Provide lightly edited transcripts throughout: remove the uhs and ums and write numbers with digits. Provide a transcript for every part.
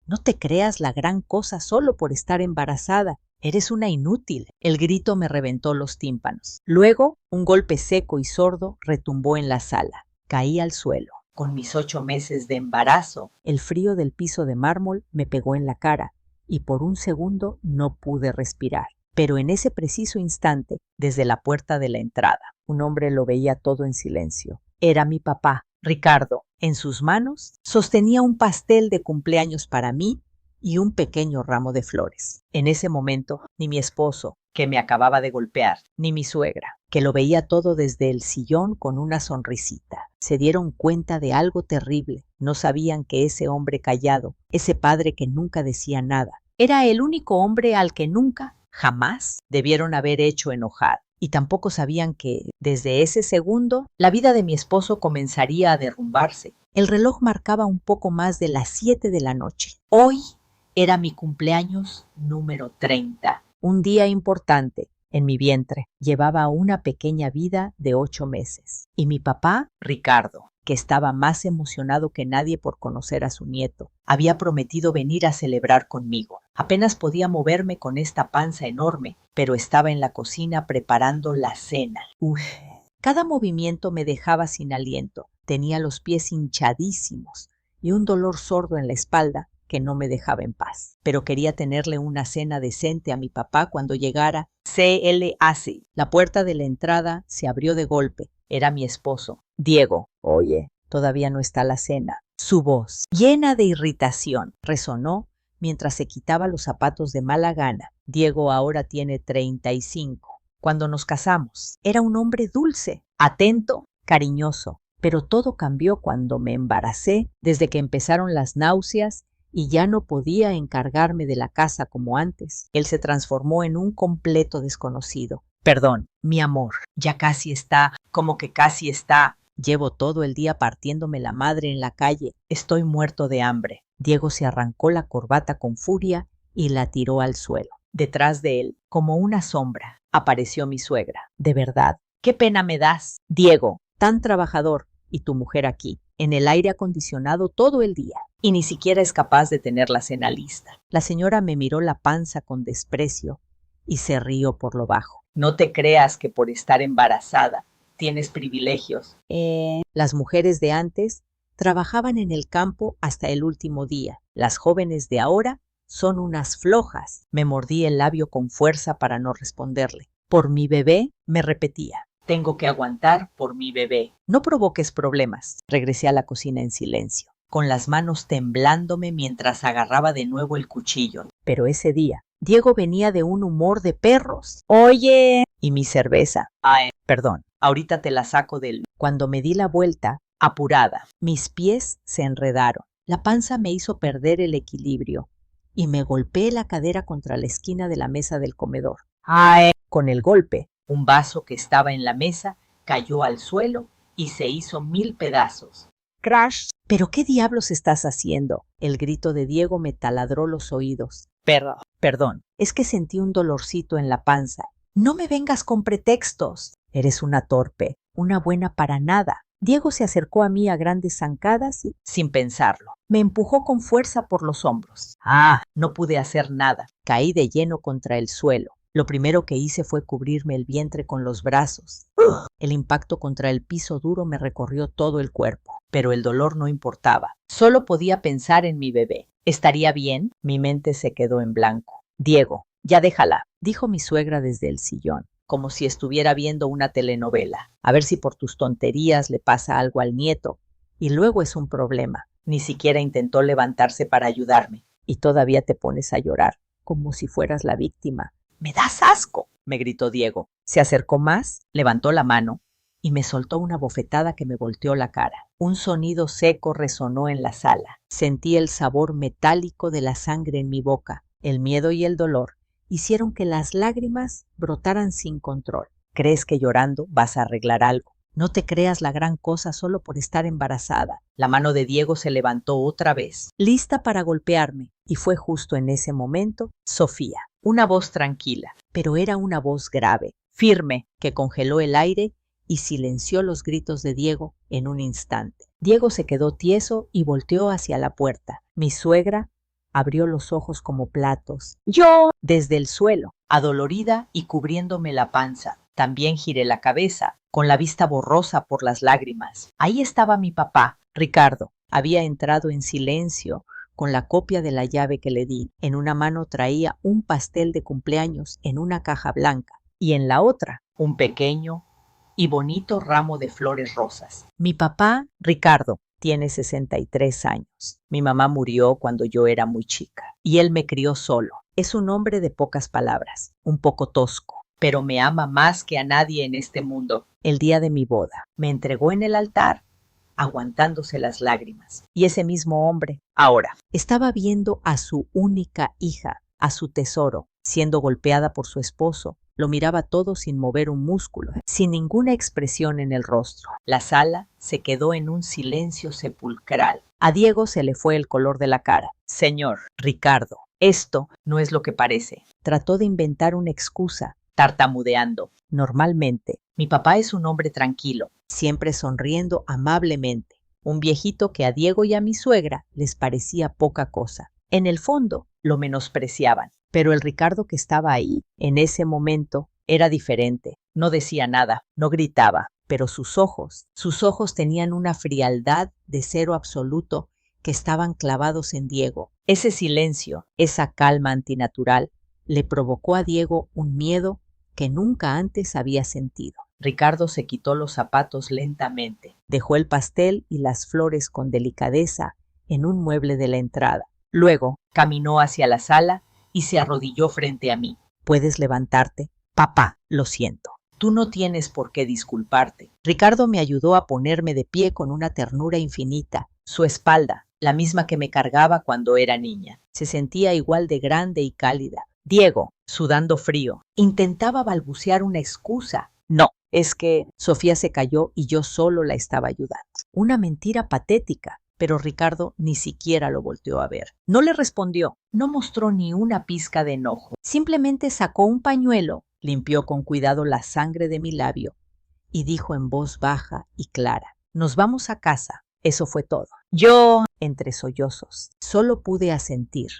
No te creas la gran cosa solo por estar embarazada. Eres una inútil. El grito me reventó los tímpanos. Luego, un golpe seco y sordo retumbó en la sala. Caí al suelo. Con mis 8 meses de embarazo. El frío del piso de mármol me pegó en la cara y por un segundo no pude respirar. Pero en ese preciso instante, desde la puerta de la entrada, un hombre lo veía todo en silencio. Era mi papá, Ricardo. En sus manos sostenía un pastel de cumpleaños para mí y un pequeño ramo de flores. En ese momento, ni mi esposo, que me acababa de golpear, ni mi suegra, que lo veía todo desde el sillón con una sonrisita, se dieron cuenta de algo terrible. No sabían que ese hombre callado, ese padre que nunca decía nada, era el único hombre al que nunca, jamás, debieron haber hecho enojar. Y tampoco sabían que, desde ese segundo, la vida de mi esposo comenzaría a derrumbarse. El reloj marcaba un poco más de las 7 de la noche. Hoy era mi cumpleaños número 30. Un día importante. En mi vientre llevaba una pequeña vida de 8 meses. Y mi papá, Ricardo, que estaba más emocionado que nadie por conocer a su nieto, había prometido venir a celebrar conmigo. Apenas podía moverme con esta panza enorme, pero estaba en la cocina preparando la cena. Uf. Cada movimiento me dejaba sin aliento. Tenía los pies hinchadísimos y un dolor sordo en la espalda que no me dejaba en paz. Pero quería tenerle una cena decente a mi papá cuando llegara. CLAC. La puerta de la entrada se abrió de golpe. Era mi esposo, Diego. Oye, todavía no está la cena. Su voz, llena de irritación, resonó mientras se quitaba los zapatos de mala gana. Diego ahora tiene 35. Cuando nos casamos, era un hombre dulce, atento, cariñoso. Pero todo cambió cuando me embaracé, desde que empezaron las náuseas y ya no podía encargarme de la casa como antes. Él se transformó en un completo desconocido. Perdón, mi amor, ya casi está, como que casi está. Llevo todo el día partiéndome la madre en la calle. Estoy muerto de hambre. Diego se arrancó la corbata con furia y la tiró al suelo. Detrás de él, como una sombra, apareció mi suegra. De verdad, qué pena me das, Diego, tan trabajador, y tu mujer aquí, en el aire acondicionado todo el día, y ni siquiera es capaz de tener la cena lista. La señora me miró la panza con desprecio y se rió por lo bajo. No te creas que por estar embarazada tienes privilegios. Las mujeres de antes trabajaban en el campo hasta el último día. Las jóvenes de ahora son unas flojas. Me mordí el labio con fuerza para no responderle. Por mi bebé, me repetía. Tengo que aguantar por mi bebé. No provoques problemas. Regresé a la cocina en silencio, con las manos temblándome mientras agarraba de nuevo el cuchillo. Pero ese día, Diego venía de un humor de perros. Oye, y mi cerveza. Perdón, ahorita te la saco del... Cuando me di la vuelta, apurada, mis pies se enredaron. La panza me hizo perder el equilibrio y me golpeé la cadera contra la esquina de la mesa del comedor. Con el golpe, un vaso que estaba en la mesa cayó al suelo y se hizo 1000 pedazos. ¡Crash! ¿Pero qué diablos estás haciendo? El grito de Diego me taladró los oídos. Perdón, es que sentí un dolorcito en la panza. No me vengas con pretextos. Eres una torpe, una buena para nada. Diego se acercó a mí a grandes zancadas y, sin pensarlo, me empujó con fuerza por los hombros. No pude hacer nada. Caí de lleno contra el suelo. Lo primero que hice fue cubrirme el vientre con los brazos. El impacto contra el piso duro me recorrió todo el cuerpo, pero el dolor no importaba. Solo podía pensar en mi bebé. ¿Estaría bien? Mi mente se quedó en blanco. Diego, ya déjala, dijo mi suegra desde el sillón, como si estuviera viendo una telenovela. A ver si por tus tonterías le pasa algo al nieto. Y luego es un problema. Ni siquiera intentó levantarse para ayudarme. Y todavía te pones a llorar, como si fueras la víctima. ¡Me das asco!, me gritó Diego. Se acercó más, levantó la mano y me soltó una bofetada que me volteó la cara. Un sonido seco resonó en la sala. Sentí el sabor metálico de la sangre en mi boca. El miedo y el dolor hicieron que las lágrimas brotaran sin control. ¿Crees que llorando vas a arreglar algo? No te creas la gran cosa solo por estar embarazada. La mano de Diego se levantó otra vez, lista para golpearme, y fue justo en ese momento Sofía. Una voz tranquila, pero era una voz grave, firme, que congeló el aire y silenció los gritos de Diego en un instante. Diego se quedó tieso y volteó hacia la puerta. Mi suegra Abrió los ojos como platos. Yo, desde el suelo, adolorida y cubriéndome la panza. También giré la cabeza, con la vista borrosa por las lágrimas. Ahí estaba mi papá, Ricardo. Había entrado en silencio, con la copia de la llave que le di. En una mano traía un pastel de cumpleaños en una caja blanca y en la otra un pequeño y bonito ramo de flores rosas. Mi papá, Ricardo, tiene 63 años. Mi mamá murió cuando yo era muy chica y él me crió solo. Es un hombre de pocas palabras, un poco tosco, pero me ama más que a nadie en este mundo. El día de mi boda, me entregó en el altar, aguantándose las lágrimas. Y ese mismo hombre, ahora, estaba viendo a su única hija, a su tesoro, siendo golpeada por su esposo. Lo miraba todo sin mover un músculo, sin ninguna expresión en el rostro. La sala se quedó en un silencio sepulcral. A Diego se le fue el color de la cara. Señor, Ricardo, esto no es lo que parece. Trató de inventar una excusa, tartamudeando. Normalmente, mi papá es un hombre tranquilo, siempre sonriendo amablemente. Un viejito que a Diego y a mi suegra les parecía poca cosa. En el fondo, lo menospreciaban. Pero el Ricardo que estaba ahí, en ese momento, era diferente. No decía nada, no gritaba, pero sus ojos tenían una frialdad de cero absoluto que estaban clavados en Diego. Ese silencio, esa calma antinatural, le provocó a Diego un miedo que nunca antes había sentido. Ricardo se quitó los zapatos lentamente, dejó el pastel y las flores con delicadeza en un mueble de la entrada. Luego caminó hacia la sala y se arrodilló frente a mí. ¿Puedes levantarte? Papá, lo siento. Tú no tienes por qué disculparte. Ricardo me ayudó a ponerme de pie con una ternura infinita. Su espalda, la misma que me cargaba cuando era niña, se sentía igual de grande y cálida. Diego, sudando frío, intentaba balbucear una excusa. No, es que Sofía se cayó y yo solo la estaba ayudando. Una mentira patética. Pero Ricardo ni siquiera lo volteó a ver. No le respondió, no mostró ni una pizca de enojo. Simplemente sacó un pañuelo, limpió con cuidado la sangre de mi labio y dijo en voz baja y clara, nos vamos a casa. Eso fue todo. Yo, entre sollozos, solo pude asentir.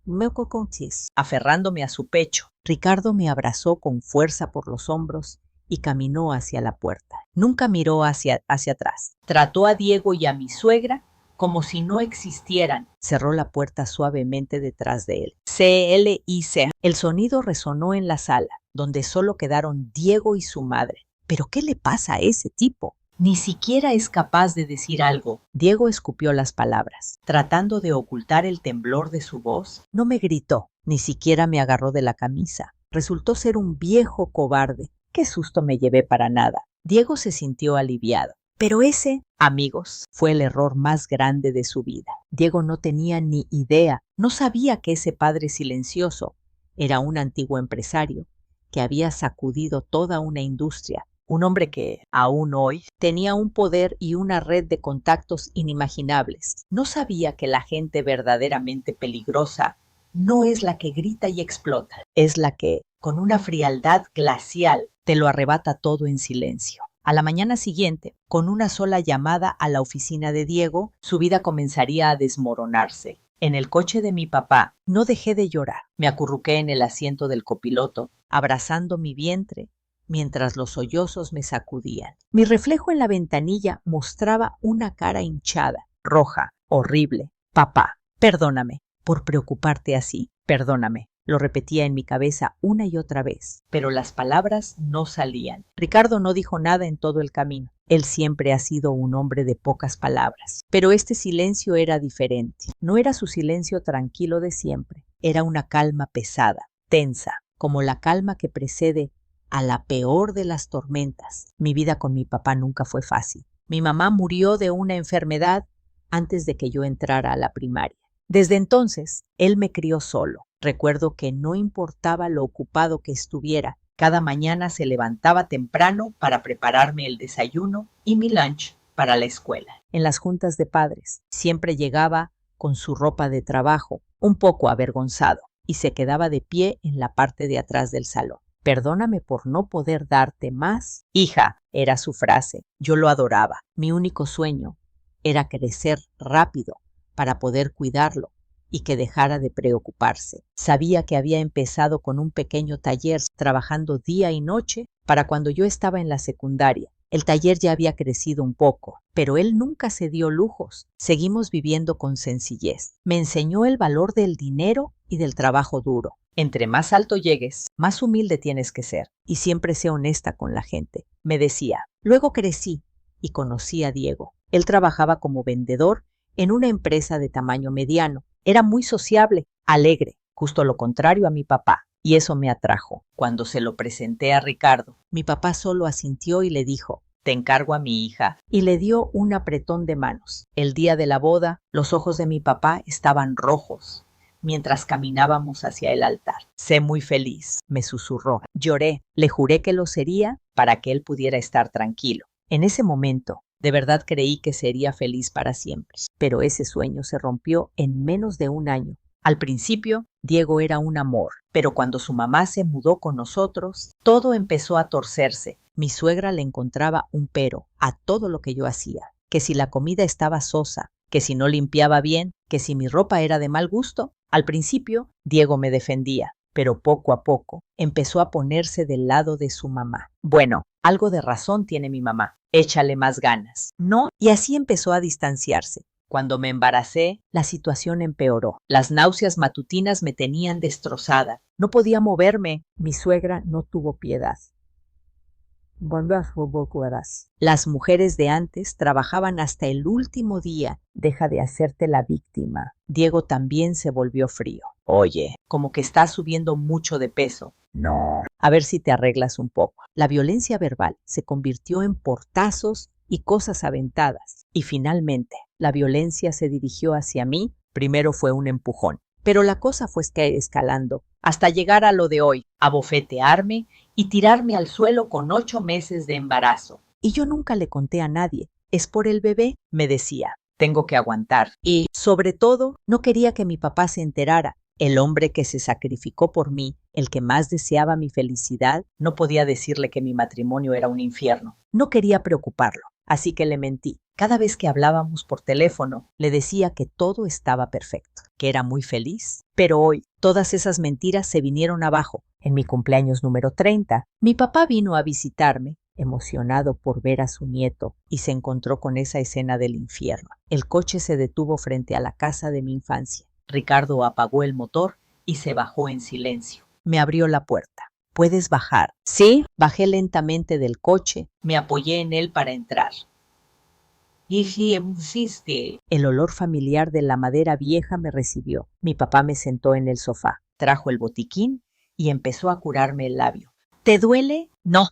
Me contis, aferrándome a su pecho. Ricardo me abrazó con fuerza por los hombros y caminó hacia la puerta. Nunca miró hacia atrás. Trató a Diego y a mi suegra como si no existieran. Cerró la puerta suavemente detrás de él. C-L-I-C. El sonido resonó en la sala, donde solo quedaron Diego y su madre. ¿Pero qué le pasa a ese tipo? Ni siquiera es capaz de decir algo. Diego escupió las palabras, tratando de ocultar el temblor de su voz. No me gritó, ni siquiera me agarró de la camisa. Resultó ser un viejo cobarde. Qué susto me llevé para nada. Diego se sintió aliviado. Pero ese, amigos, fue el error más grande de su vida. Diego no tenía ni idea, no sabía que ese padre silencioso era un antiguo empresario que había sacudido toda una industria. Un hombre que, aún hoy, tenía un poder y una red de contactos inimaginables. No sabía que la gente verdaderamente peligrosa no es la que grita y explota, es la que, con una frialdad glacial, te lo arrebata todo en silencio. A la mañana siguiente, con una sola llamada a la oficina de Diego, su vida comenzaría a desmoronarse. En el coche de mi papá, no dejé de llorar. Me acurruqué en el asiento del copiloto, abrazando mi vientre, mientras los sollozos me sacudían. Mi reflejo en la ventanilla mostraba una cara hinchada, roja, horrible. Papá, perdóname por preocuparte así, perdóname. Lo repetía en mi cabeza una y otra vez, pero las palabras no salían. Ricardo no dijo nada en todo el camino. Él siempre ha sido un hombre de pocas palabras, pero este silencio era diferente. No era su silencio tranquilo de siempre, era una calma pesada, tensa, como la calma que precede a la peor de las tormentas. Mi vida con mi papá nunca fue fácil. Mi mamá murió de una enfermedad antes de que yo entrara a la primaria. Desde entonces, él me crió solo. Recuerdo que no importaba lo ocupado que estuviera, cada mañana se levantaba temprano para prepararme el desayuno y mi lunch para la escuela. En las juntas de padres, siempre llegaba con su ropa de trabajo, un poco avergonzado, y se quedaba de pie en la parte de atrás del salón. Perdóname por no poder darte más. Hija, era su frase. Yo lo adoraba. Mi único sueño era crecer rápido para poder cuidarlo y que dejara de preocuparse. Sabía que había empezado con un pequeño taller trabajando día y noche para cuando yo estaba en la secundaria. El taller ya había crecido un poco, pero él nunca se dio lujos. Seguimos viviendo con sencillez. Me enseñó el valor del dinero y del trabajo duro. Entre más alto llegues, más humilde tienes que ser y siempre sé honesta con la gente, me decía. Luego crecí y conocí a Diego. Él trabajaba como vendedor en una empresa de tamaño mediano. Era muy sociable, alegre, justo lo contrario a mi papá. Y eso me atrajo. Cuando se lo presenté a Ricardo, mi papá solo asintió y le dijo, te encargo a mi hija. Y le dio un apretón de manos. El día de la boda, los ojos de mi papá estaban rojos mientras caminábamos hacia el altar. Sé muy feliz, me susurró. Lloré, le juré que lo sería para que él pudiera estar tranquilo. En ese momento, de verdad creí que sería feliz para siempre. Pero ese sueño se rompió en menos de un año. Al principio, Diego era un amor, pero cuando su mamá se mudó con nosotros, todo empezó a torcerse. Mi suegra le encontraba un pero a todo lo que yo hacía, que si la comida estaba sosa, que si no limpiaba bien, que si mi ropa era de mal gusto. Al principio, Diego me defendía, pero poco a poco empezó a ponerse del lado de su mamá. Bueno, algo de razón tiene mi mamá, échale más ganas. No, y así empezó a distanciarse. Cuando me embaracé, la situación empeoró. Las náuseas matutinas me tenían destrozada. No podía moverme. Mi suegra no tuvo piedad. Las mujeres de antes trabajaban hasta el último día. Deja de hacerte la víctima. Diego también se volvió frío. Oye, como que estás subiendo mucho de peso. No. A ver si te arreglas un poco. La violencia verbal se convirtió en portazos y cosas aventadas. Y finalmente, la violencia se dirigió hacia mí. Primero fue un empujón, pero la cosa fue escalando hasta llegar a lo de hoy, abofetearme y tirarme al suelo con 8 meses de embarazo. Y yo nunca le conté a nadie. Es por el bebé, me decía. Tengo que aguantar. Y, sobre todo, no quería que mi papá se enterara. El hombre que se sacrificó por mí, el que más deseaba mi felicidad, no podía decirle que mi matrimonio era un infierno. No quería preocuparlo, así que le mentí. Cada vez que hablábamos por teléfono, le decía que todo estaba perfecto, que era muy feliz. Pero hoy, todas esas mentiras se vinieron abajo. En mi cumpleaños número 30, mi papá vino a visitarme, emocionado por ver a su nieto, y se encontró con esa escena del infierno. El coche se detuvo frente a la casa de mi infancia. Ricardo apagó el motor y se bajó en silencio. Me abrió la puerta. ¿Puedes bajar? Sí. Bajé lentamente del coche, me apoyé en él para entrar. Y si existe. El olor familiar de la madera vieja me recibió. Mi papá me sentó en el sofá, trajo el botiquín y empezó a curarme el labio. ¿Te duele? No,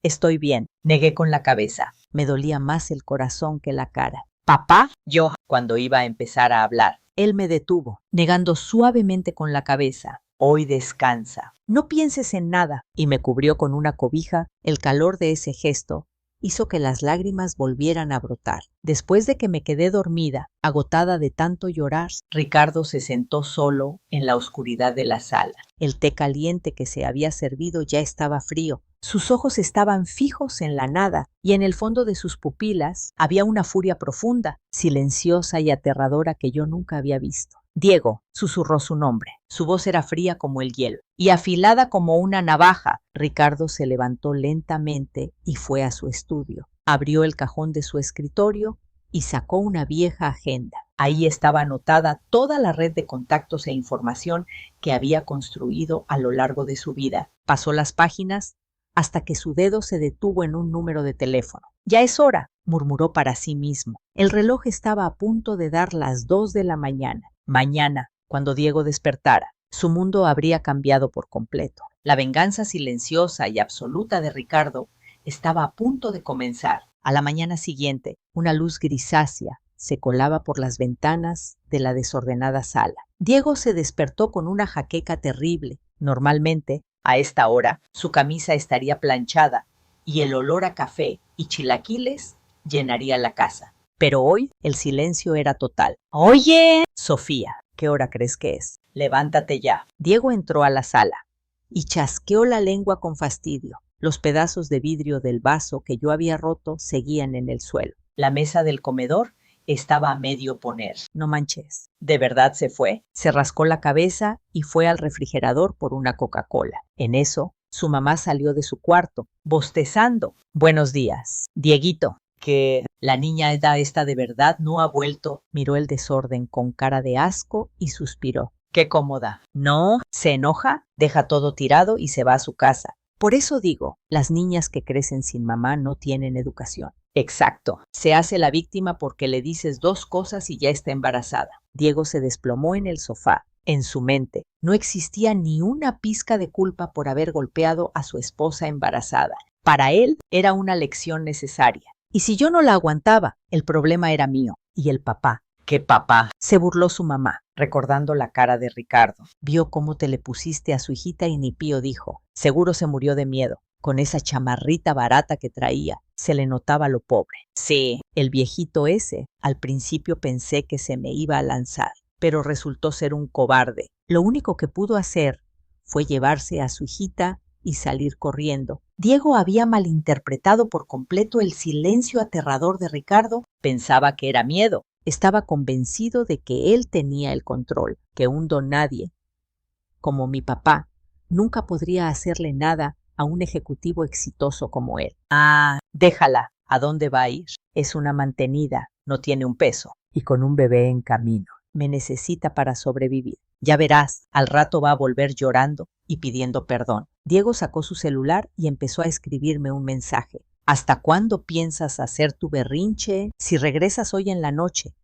estoy bien. Negué con la cabeza. Me dolía más el corazón que la cara. ¿Papá? Yo, cuando iba a empezar a hablar. Él me detuvo, negando suavemente con la cabeza. Hoy descansa. No pienses en nada. Y me cubrió con una cobija. El calor de ese gesto hizo que las lágrimas volvieran a brotar. Después de que me quedé dormida, agotada de tanto llorar, Ricardo se sentó solo en la oscuridad de la sala. El té caliente que se había servido ya estaba frío. Sus ojos estaban fijos en la nada y en el fondo de sus pupilas había una furia profunda, silenciosa y aterradora que yo nunca había visto. Diego, susurró su nombre. Su voz era fría como el hielo y afilada como una navaja. Ricardo se levantó lentamente y fue a su estudio. Abrió el cajón de su escritorio y sacó una vieja agenda. Ahí estaba anotada toda la red de contactos e información que había construido a lo largo de su vida. Pasó las páginas hasta que su dedo se detuvo en un número de teléfono. Ya es hora, murmuró para sí mismo. El reloj estaba a punto de dar las 2 de la mañana. Mañana, cuando Diego despertara, su mundo habría cambiado por completo. La venganza silenciosa y absoluta de Ricardo estaba a punto de comenzar. A la mañana siguiente, una luz grisácea se colaba por las ventanas de la desordenada sala. Diego se despertó con una jaqueca terrible. Normalmente, a esta hora, su camisa estaría planchada y el olor a café y chilaquiles llenaría la casa. Pero hoy el silencio era total. ¡Oye! Sofía, ¿qué hora crees que es? Levántate ya. Diego entró a la sala y chasqueó la lengua con fastidio. Los pedazos de vidrio del vaso que yo había roto seguían en el suelo. La mesa del comedor estaba a medio poner. No manches. ¿De verdad se fue? Se rascó la cabeza y fue al refrigerador por una Coca-Cola. En eso, su mamá salió de su cuarto, bostezando. Buenos días, Dieguito. Que la niña esta de verdad no ha vuelto. Miró el desorden con cara de asco y suspiró. Qué cómoda. No, se enoja, deja todo tirado y se va a su casa. Por eso digo, las niñas que crecen sin mamá no tienen educación. Exacto. Se hace la víctima porque le dices dos cosas y ya está embarazada. Diego se desplomó en el sofá. En su mente no existía ni una pizca de culpa por haber golpeado a su esposa embarazada. Para él era una lección necesaria. Y si yo no la aguantaba, el problema era mío. Y el papá. ¿Qué papá? Se burló su mamá, recordando la cara de Ricardo. Vio cómo te le pusiste a su hijita y ni pío dijo. Seguro se murió de miedo. Con esa chamarrita barata que traía, se le notaba lo pobre. Sí, el viejito ese, al principio pensé que se me iba a lanzar, pero resultó ser un cobarde. Lo único que pudo hacer fue llevarse a su hijita y salir corriendo. Diego había malinterpretado por completo el silencio aterrador de Ricardo. Pensaba que era miedo. Estaba convencido de que él tenía el control, que un don nadie, como mi papá, nunca podría hacerle nada a un ejecutivo exitoso como él. Ah, déjala. ¿A dónde va a ir? Es una mantenida, no tiene un peso. Y con un bebé en camino. Me necesita para sobrevivir. Ya verás, al rato va a volver llorando y pidiendo perdón. Diego sacó su celular y empezó a escribirme un mensaje. ¿Hasta cuándo piensas hacer tu berrinche? Si regresas hoy en la noche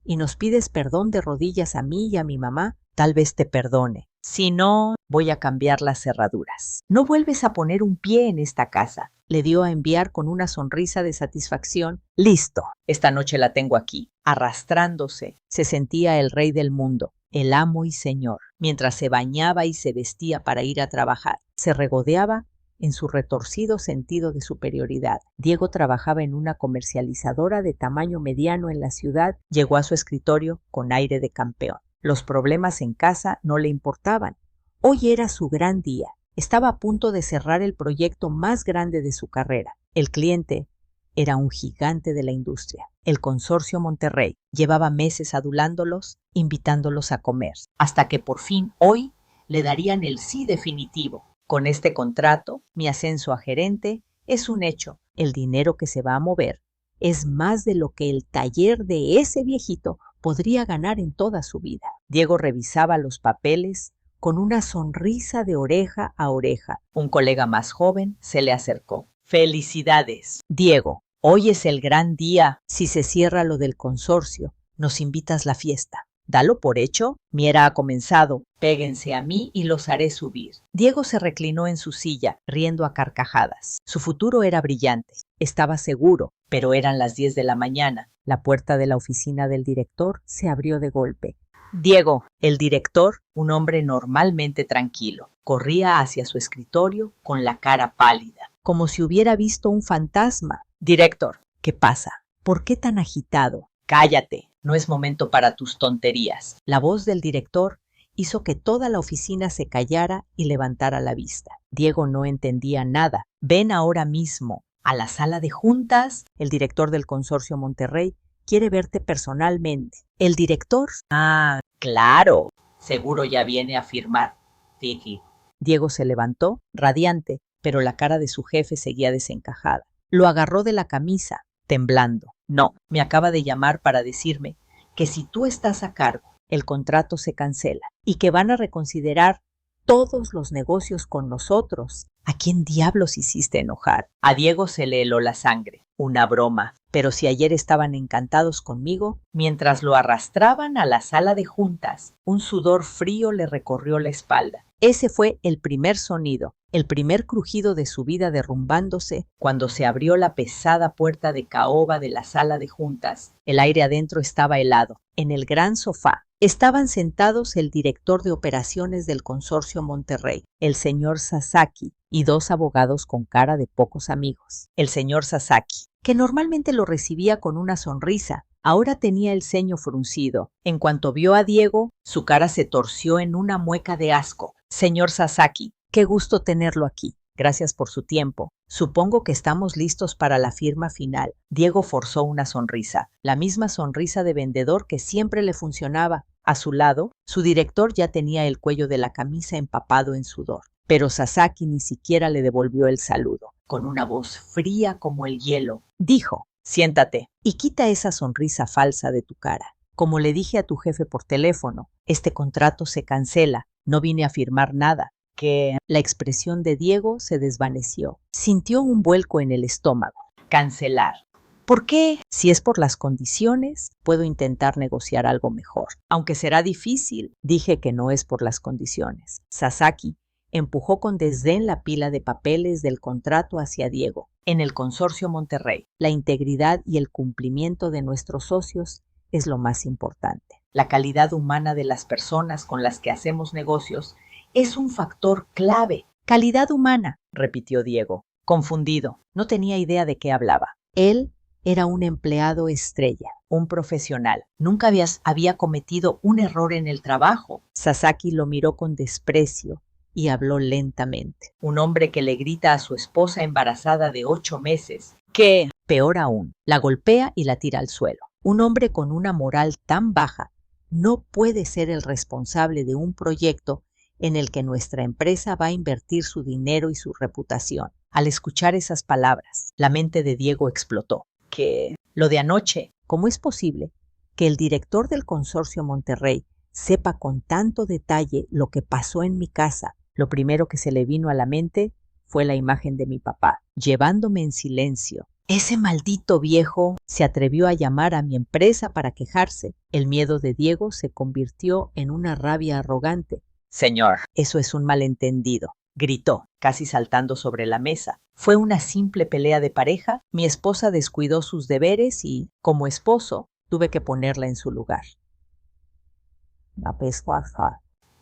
y nos pides perdón de rodillas a mí y a mi mamá, tal vez te perdone. Si no, voy a cambiar las cerraduras. No vuelves a poner un pie en esta casa. Le dio a enviar con una sonrisa de satisfacción. Listo, esta noche la tengo aquí. Arrastrándose, se sentía el rey del mundo, el amo y señor. Mientras se bañaba y se vestía para ir a trabajar, se regodeaba en su retorcido sentido de superioridad. Diego trabajaba en una comercializadora de tamaño mediano en la ciudad. Llegó a su escritorio con aire de campeón. Los problemas en casa no le importaban. Hoy era su gran día. Estaba a punto de cerrar el proyecto más grande de su carrera. El cliente era un gigante de la industria. El Consorcio Monterrey llevaba meses adulándolos, invitándolos a comer, hasta que por fin hoy le darían el sí definitivo. Con este contrato, mi ascenso a gerente es un hecho. El dinero que se va a mover es más de lo que el taller de ese viejito podría ganar en toda su vida. Diego revisaba los papeles con una sonrisa de oreja a oreja. Un colega más joven se le acercó. ¡Felicidades! Diego, hoy es el gran día. Si se cierra lo del consorcio, nos invitas la fiesta. Dalo por hecho, mi era ha comenzado. Péguense a mí y los haré subir. Diego se reclinó en su silla, riendo a carcajadas. Su futuro era brillante. Estaba seguro, pero eran las 10 de la mañana. La puerta de la oficina del director se abrió de golpe. Diego, el director, un hombre normalmente tranquilo, corría hacia su escritorio con la cara pálida, como si hubiera visto un fantasma. Director, ¿qué pasa? ¿Por qué tan agitado? Cállate, no es momento para tus tonterías. La voz del director hizo que toda la oficina se callara y levantara la vista. Diego no entendía nada. Ven ahora mismo a la sala de juntas. El director del Consorcio Monterrey quiere verte personalmente. ¿El director? Ah, claro. Seguro ya viene a firmar. Tiki. Diego se levantó, radiante, pero la cara de su jefe seguía desencajada. Lo agarró de la camisa, temblando. No, me acaba de llamar para decirme que si tú estás a cargo, el contrato se cancela y que van a reconsiderar todos los negocios con nosotros. ¿A quién diablos hiciste enojar? A Diego se le heló la sangre. Una broma. Pero si ayer estaban encantados conmigo, mientras lo arrastraban a la sala de juntas, un sudor frío le recorrió la espalda. Ese fue el primer sonido, el primer crujido de su vida derrumbándose cuando se abrió la pesada puerta de caoba de la sala de juntas. El aire adentro estaba helado. En el gran sofá estaban sentados el director de operaciones del Consorcio Monterrey, el señor Sasaki, y dos abogados con cara de pocos amigos. El señor Sasaki, que normalmente lo recibía con una sonrisa, ahora tenía el ceño fruncido. En cuanto vio a Diego, su cara se torció en una mueca de asco. Señor Sasaki, qué gusto tenerlo aquí. Gracias por su tiempo. Supongo que estamos listos para la firma final. Diego forzó una sonrisa, la misma sonrisa de vendedor que siempre le funcionaba. A su lado, su director ya tenía el cuello de la camisa empapado en sudor, pero Sasaki ni siquiera le devolvió el saludo. Con una voz fría como el hielo, dijo: siéntate y quita esa sonrisa falsa de tu cara. Como le dije a tu jefe por teléfono, este contrato se cancela. No vine a firmar nada. Que la expresión de Diego se desvaneció. Sintió un vuelco en el estómago. Cancelar. ¿Por qué? Si es por las condiciones, puedo intentar negociar algo mejor. Aunque será difícil, dije que no es por las condiciones. Sasaki empujó con desdén la pila de papeles del contrato hacia Diego. En el Consorcio Monterrey, la integridad y el cumplimiento de nuestros socios es lo más importante. La calidad humana de las personas con las que hacemos negocios es un factor clave. Calidad humana, repitió Diego, confundido. No tenía idea de qué hablaba. Él era un empleado estrella, un profesional. Nunca había cometido un error en el trabajo. Sasaki lo miró con desprecio y habló lentamente. Un hombre que le grita a su esposa embarazada de 8 meses que, peor aún, la golpea y la tira al suelo. Un hombre con una moral tan baja no puede ser el responsable de un proyecto en el que nuestra empresa va a invertir su dinero y su reputación. Al escuchar esas palabras, la mente de Diego explotó. ¿Qué? Lo de anoche. ¿Cómo es posible que el director del Consorcio Monterrey sepa con tanto detalle lo que pasó en mi casa? Lo primero que se le vino a la mente fue la imagen de mi papá, llevándome en silencio. Ese maldito viejo se atrevió a llamar a mi empresa para quejarse. El miedo de Diego se convirtió en una rabia arrogante. Señor, eso es un malentendido, gritó, casi saltando sobre la mesa. Fue una simple pelea de pareja. Mi esposa descuidó sus deberes y, como esposo, tuve que ponerla en su lugar.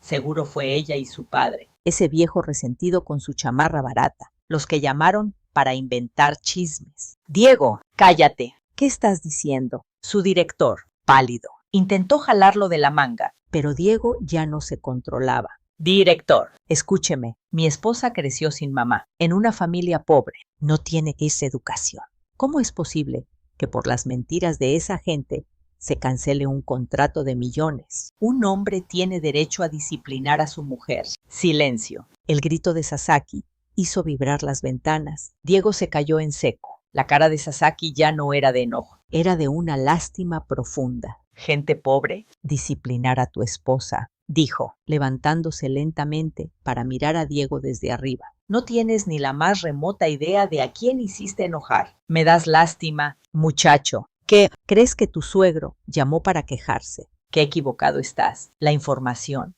Seguro fue ella y su padre, ese viejo resentido con su chamarra barata, los que llamaron para inventar chismes. Diego, cállate. ¿Qué estás diciendo? Su director, pálido, intentó jalarlo de la manga, pero Diego ya no se controlaba. Director, escúcheme, mi esposa creció sin mamá, en una familia pobre. No tiene esa educación. ¿Cómo es posible que por las mentiras de esa gente se cancele un contrato de millones? Un hombre tiene derecho a disciplinar a su mujer. Silencio. El grito de Sasaki hizo vibrar las ventanas. Diego se cayó en seco. La cara de Sasaki ya no era de enojo, era de una lástima profunda. Gente pobre, disciplinar a tu esposa, dijo, levantándose lentamente para mirar a Diego desde arriba. No tienes ni la más remota idea de a quién hiciste enojar. Me das lástima, muchacho. ¿Qué? ¿Crees que tu suegro llamó para quejarse? Qué equivocado estás. La información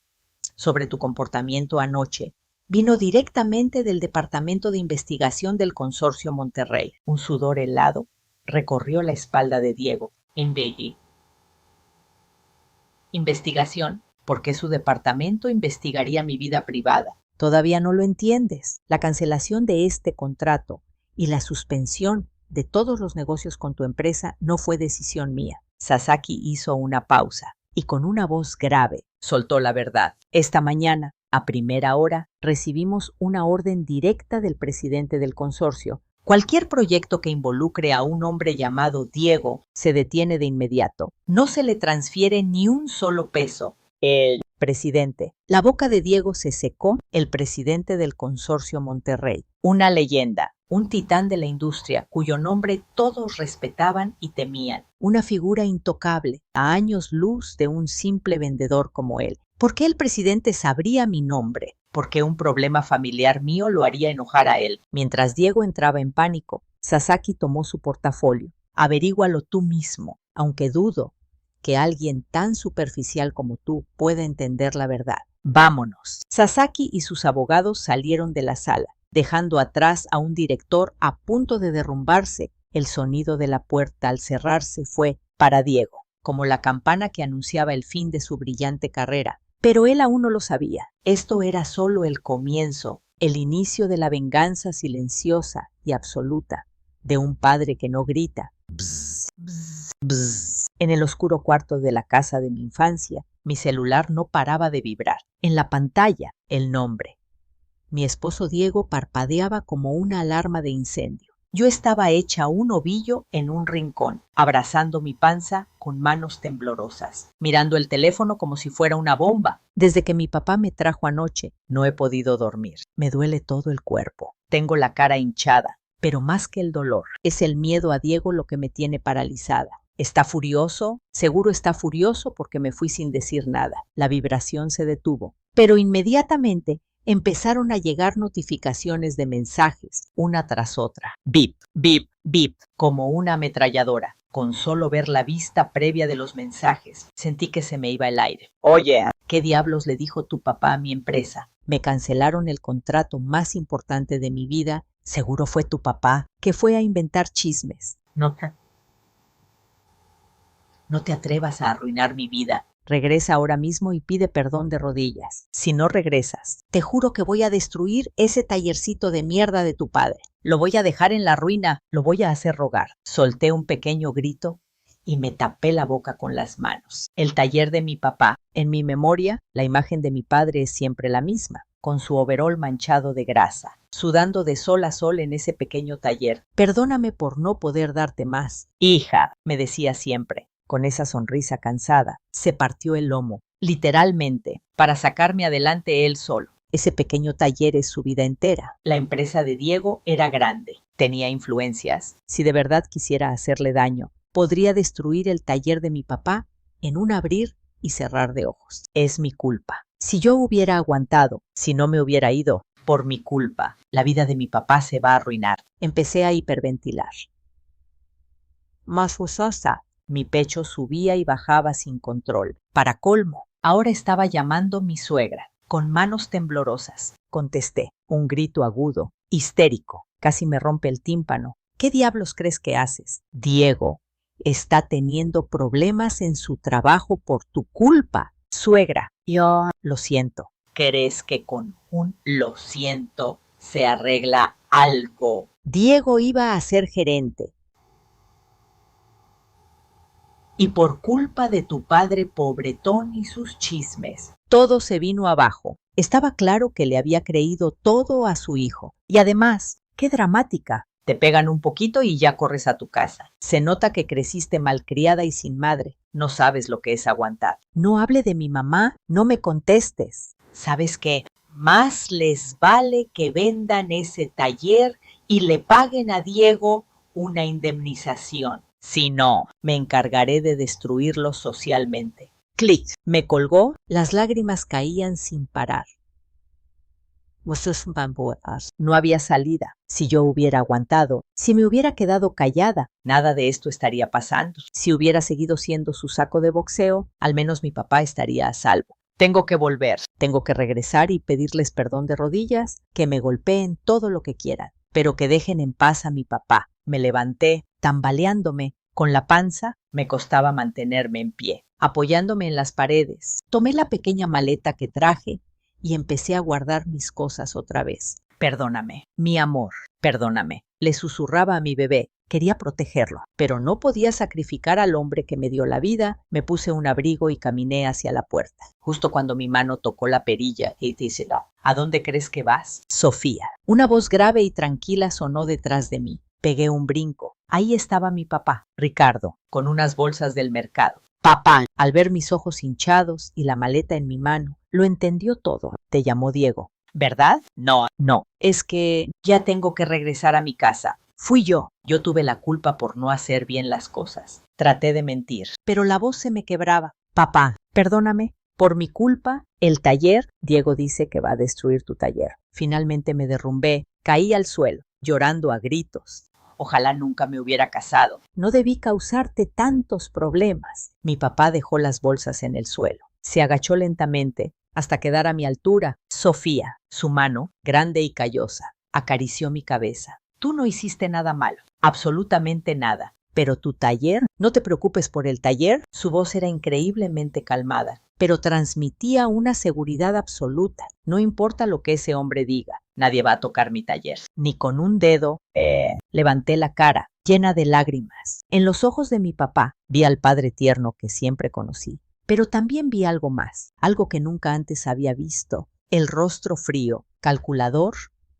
sobre tu comportamiento anoche vino directamente del Departamento de Investigación del Consorcio Monterrey. Un sudor helado recorrió la espalda de Diego. Investigación. ¿Por qué su departamento investigaría mi vida privada? Todavía no lo entiendes. La cancelación de este contrato y la suspensión de todos los negocios con tu empresa no fue decisión mía. Sasaki hizo una pausa y con una voz grave soltó la verdad. Esta mañana, a primera hora, recibimos una orden directa del presidente del consorcio. Cualquier proyecto que involucre a un hombre llamado Diego se detiene de inmediato. No se le transfiere ni un solo peso. El presidente. La boca de Diego se secó. El presidente del Consorcio Monterrey. Una leyenda, un titán de la industria cuyo nombre todos respetaban y temían. Una figura intocable, a años luz de un simple vendedor como él. ¿Por qué el presidente sabría mi nombre? Porque un problema familiar mío lo haría enojar a él. Mientras Diego entraba en pánico, Sasaki tomó su portafolio. Averígualo tú mismo, aunque dudo que alguien tan superficial como tú pueda entender la verdad. Vámonos. Sasaki y sus abogados salieron de la sala, dejando atrás a un director a punto de derrumbarse. El sonido de la puerta al cerrarse fue, para Diego, como la campana que anunciaba el fin de su brillante carrera. Pero él aún no lo sabía. Esto era solo el comienzo, el inicio de la venganza silenciosa y absoluta de un padre que no grita. Bzz, bzz, bzz. En el oscuro cuarto de la casa de mi infancia, mi celular no paraba de vibrar. En la pantalla, el nombre. Mi esposo Diego parpadeaba como una alarma de incendio. Yo estaba hecha un ovillo en un rincón, abrazando mi panza con manos temblorosas, mirando el teléfono como si fuera una bomba. Desde que mi papá me trajo anoche, no he podido dormir. Me duele todo el cuerpo. Tengo la cara hinchada, pero más que el dolor, es el miedo a Diego lo que me tiene paralizada. ¿Está furioso? Seguro está furioso porque me fui sin decir nada. La vibración se detuvo, pero inmediatamente empezaron a llegar notificaciones de mensajes, una tras otra. Bip, bip, bip, como una ametralladora. Con solo ver la vista previa de los mensajes, sentí que se me iba el aire. Oye, ¿qué diablos le dijo tu papá a mi empresa? Me cancelaron el contrato más importante de mi vida. Seguro fue tu papá, que fue a inventar chismes. No te atrevas a arruinar mi vida. Regresa ahora mismo y pide perdón de rodillas. Si no regresas, te juro que voy a destruir ese tallercito de mierda de tu padre. Lo voy a dejar en la ruina, lo voy a hacer rogar. Solté un pequeño grito y me tapé la boca con las manos. El taller de mi papá. En mi memoria, la imagen de mi padre es siempre la misma, con su overol manchado de grasa, sudando de sol a sol en ese pequeño taller. Perdóname por no poder darte más. Hija, me decía siempre. Con esa sonrisa cansada, se partió el lomo, literalmente, para sacarme adelante él solo. Ese pequeño taller es su vida entera. La empresa de Diego era grande, tenía influencias. Si de verdad quisiera hacerle daño, podría destruir el taller de mi papá en un abrir y cerrar de ojos. Es mi culpa. Si yo hubiera aguantado, si no me hubiera ido, por mi culpa, la vida de mi papá se va a arruinar. Empecé a hiperventilar. Más fusosa. Mi pecho subía y bajaba sin control. Para colmo, ahora estaba llamando mi suegra, con manos temblorosas. Contesté, un grito agudo, histérico. Casi me rompe el tímpano. ¿Qué diablos crees que haces? Diego está teniendo problemas en su trabajo por tu culpa. Suegra, yo lo siento. ¿Crees que con un lo siento se arregla algo? Diego iba a ser gerente. Y por culpa de tu padre pobretón y sus chismes, todo se vino abajo. Estaba claro que le había creído todo a su hijo. Y además, qué dramática. Te pegan un poquito y ya corres a tu casa. Se nota que creciste malcriada y sin madre. No sabes lo que es aguantar. No hable de mi mamá, no me contestes. ¿Sabes qué? Más les vale que vendan ese taller y le paguen a Diego una indemnización. Si no, me encargaré de destruirlo socialmente. Clic. Me colgó, las lágrimas caían sin parar. No había salida. Si yo hubiera aguantado, si me hubiera quedado callada, nada de esto estaría pasando. Si hubiera seguido siendo su saco de boxeo, al menos mi papá estaría a salvo. Tengo que volver, tengo que regresar y pedirles perdón de rodillas, que me golpeen todo lo que quieran, pero que dejen en paz a mi papá. Me levanté, tambaleándome, con la panza. Me costaba mantenerme en pie, apoyándome en las paredes. Tomé la pequeña maleta que traje y empecé a guardar mis cosas otra vez. Perdóname, mi amor, perdóname. Le susurraba a mi bebé. Quería protegerlo, pero no podía sacrificar al hombre que me dio la vida. Me puse un abrigo y caminé hacia la puerta. Justo cuando mi mano tocó la perilla y dice, ¿a dónde crees que vas? Sofía. Una voz grave y tranquila sonó detrás de mí. Pegué un brinco. Ahí estaba mi papá, Ricardo, con unas bolsas del mercado. Papá. Al ver mis ojos hinchados y la maleta en mi mano, lo entendió todo. Te llamó Diego, ¿verdad? No, es que ya tengo que regresar a mi casa. Fui yo. Yo tuve la culpa por no hacer bien las cosas. Traté de mentir, pero la voz se me quebraba. Papá, perdóname. Por mi culpa, el taller, Diego dice que va a destruir tu taller. Finalmente me derrumbé, caí al suelo, llorando a gritos. Ojalá nunca me hubiera casado. No debí causarte tantos problemas. Mi papá dejó las bolsas en el suelo. Se agachó lentamente hasta quedar a mi altura. Sofía, su mano, grande y callosa, acarició mi cabeza. Tú no hiciste nada malo, absolutamente nada. Pero tu taller, no te preocupes por el taller. Su voz era increíblemente calmada, pero transmitía una seguridad absoluta. No importa lo que ese hombre diga, nadie va a tocar mi taller, ni con un dedo. Levanté la cara, llena de lágrimas. En los ojos de mi papá vi al padre tierno que siempre conocí, pero también vi algo más, algo que nunca antes había visto. el rostro frío, calculador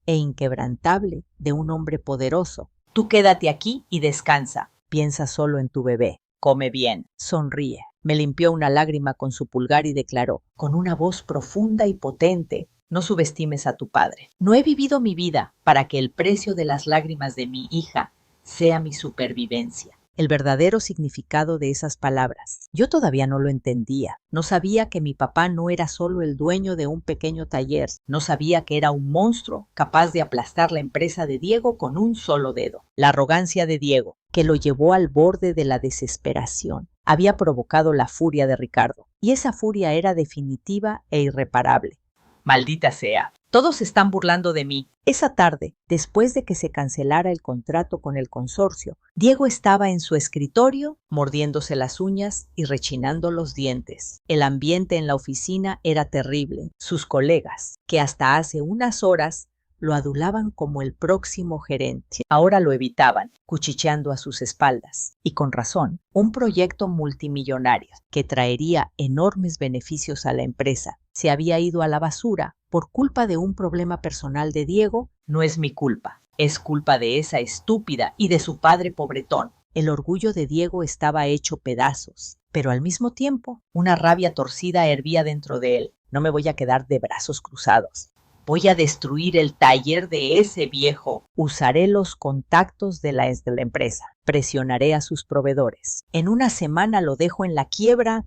e inquebrantable de un hombre poderoso. Tú quédate aquí y descansa. Piensa solo en tu bebé. Come bien. Sonríe. Me limpió una lágrima con su pulgar y declaró, con una voz profunda y potente: no subestimes a tu padre. No he vivido mi vida para que el precio de las lágrimas de mi hija sea mi supervivencia. El verdadero significado de esas palabras. Yo todavía no lo entendía. No sabía que mi papá no era solo el dueño de un pequeño taller. No sabía que era un monstruo capaz de aplastar la empresa de Diego con un solo dedo. La arrogancia de Diego, que lo llevó al borde de la desesperación, había provocado la furia de Ricardo. Y esa furia era definitiva e irreparable. Maldita sea. Todos están burlando de mí. Esa tarde, después de que se cancelara el contrato con el consorcio, Diego estaba en su escritorio, mordiéndose las uñas y rechinando los dientes. El ambiente en la oficina era terrible. Sus colegas, que hasta hace unas horas lo adulaban como el próximo gerente, ahora lo evitaban, cuchicheando a sus espaldas. Y con razón, un proyecto multimillonario que traería enormes beneficios a la empresa se había ido a la basura por culpa de un problema personal de Diego. No es mi culpa, es culpa de esa estúpida y de su padre pobretón. El orgullo de Diego estaba hecho pedazos, pero al mismo tiempo una rabia torcida hervía dentro de él. No me voy a quedar de brazos cruzados. Voy a destruir el taller de ese viejo. Usaré los contactos de la empresa. Presionaré a sus proveedores. En una semana lo dejo en la quiebra